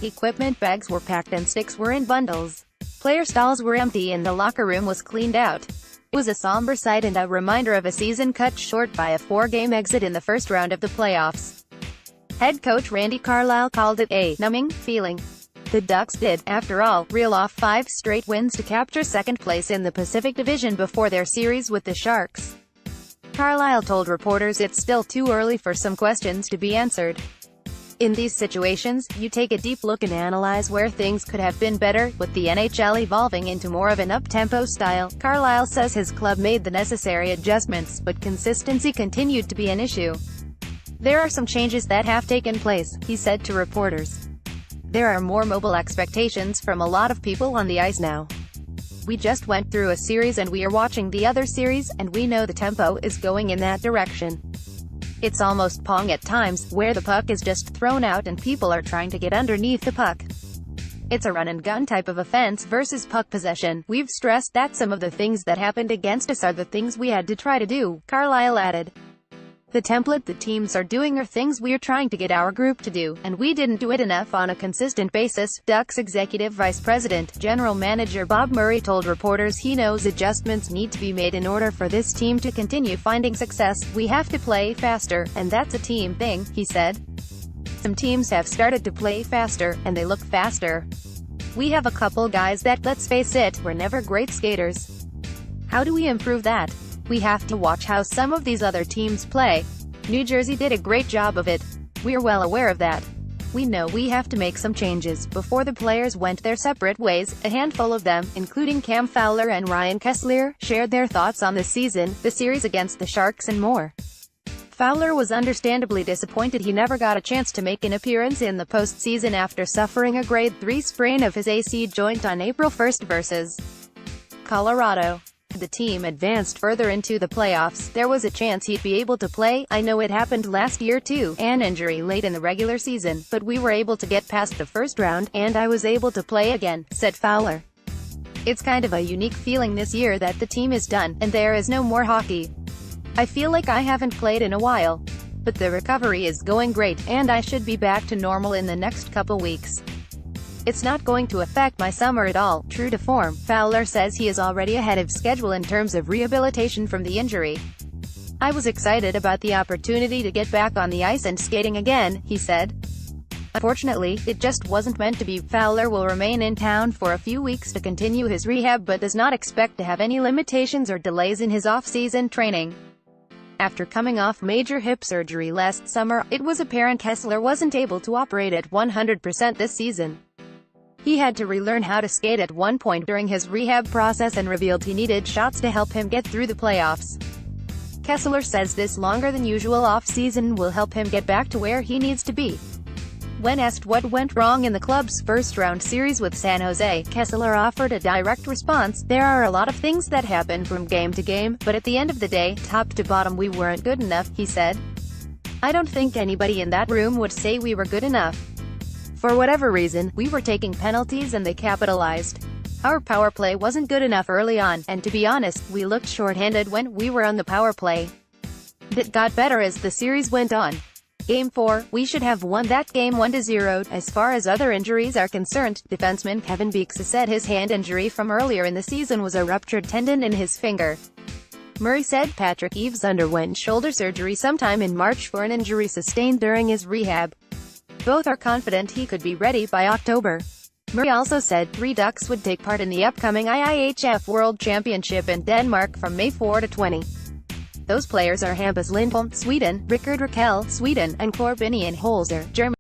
Equipment bags were packed and sticks were in bundles. Player stalls were empty and the locker room was cleaned out. It was a somber sight and a reminder of a season cut short by a 4-game exit in the first round of the playoffs. Head coach Randy Carlyle called it a numbing feeling. The Ducks did, after all, reel off 5 straight wins to capture second place in the Pacific Division before their series with the Sharks. Carlyle told reporters it's still too early for some questions to be answered. In these situations, you take a deep look and analyze where things could have been better, with the NHL evolving into more of an up-tempo style. Carlyle says his club made the necessary adjustments, but consistency continued to be an issue. There are some changes that have taken place, he said to reporters. There are more mobile expectations from a lot of people on the ice now. We just went through a series and we are watching the other series, and we know the tempo is going in that direction. It's almost pong at times, where the puck is just thrown out and people are trying to get underneath the puck. It's a run-and-gun type of offense versus puck possession. We've stressed that some of the things that happened against us are the things we had to try to do, Carlyle added. The template the teams are doing are things we're trying to get our group to do, and we didn't do it enough on a consistent basis. Ducks Executive Vice President, General Manager Bob Murray told reporters he knows adjustments need to be made in order for this team to continue finding success. We have to play faster, and that's a team thing, he said. Some teams have started to play faster, and they look faster. We have a couple guys that, let's face it, were never great skaters. How do we improve that? We have to watch how some of these other teams play. New Jersey did a great job of it. We're well aware of that. We know we have to make some changes. Before the players went their separate ways, a handful of them, including Cam Fowler and Ryan Kesler, shared their thoughts on the season, the series against the Sharks and more. Fowler was understandably disappointed he never got a chance to make an appearance in the postseason after suffering a grade 3 sprain of his AC joint on April 1 versus Colorado. The team advanced further into the playoffs. There was a chance he'd be able to play. I know it happened last year too, an injury late in the regular season, but we were able to get past the first round, and I was able to play again, said Fowler. It's kind of a unique feeling this year that the team is done, and there is no more hockey. I feel like I haven't played in a while. But the recovery is going great, and I should be back to normal in the next couple weeks. It's not going to affect my summer at all. True to form, Fowler says he is already ahead of schedule in terms of rehabilitation from the injury. I was excited about the opportunity to get back on the ice and skating again, he said. Unfortunately, it just wasn't meant to be. Fowler will remain in town for a few weeks to continue his rehab but does not expect to have any limitations or delays in his off-season training. After coming off major hip surgery last summer, it was apparent Kesler wasn't able to operate at 100% this season. He had to relearn how to skate at one point during his rehab process and revealed he needed shots to help him get through the playoffs. Kesler says this longer-than-usual off-season will help him get back to where he needs to be. When asked what went wrong in the club's first-round series with San Jose, Kesler offered a direct response. There are a lot of things that happen from game to game, but at the end of the day, top to bottom we weren't good enough, he said. I don't think anybody in that room would say we were good enough. For whatever reason, we were taking penalties and they capitalized. Our power play wasn't good enough early on, and to be honest, we looked short-handed when we were on the power play. It got better as the series went on. Game 4, we should have won that game 1-0. As far as other injuries are concerned, defenseman Kevin Beekes said his hand injury from earlier in the season was a ruptured tendon in his finger. Murray said Patrick Eaves underwent shoulder surgery sometime in March for an injury sustained during his rehab. Both are confident he could be ready by October. Murray also said 3 Ducks would take part in the upcoming IIHF World Championship in Denmark from May 4 to 20. Those players are Hampus Lindholm, Sweden, Rickard Rakell, Sweden, and Corbinian Holzer, Germany.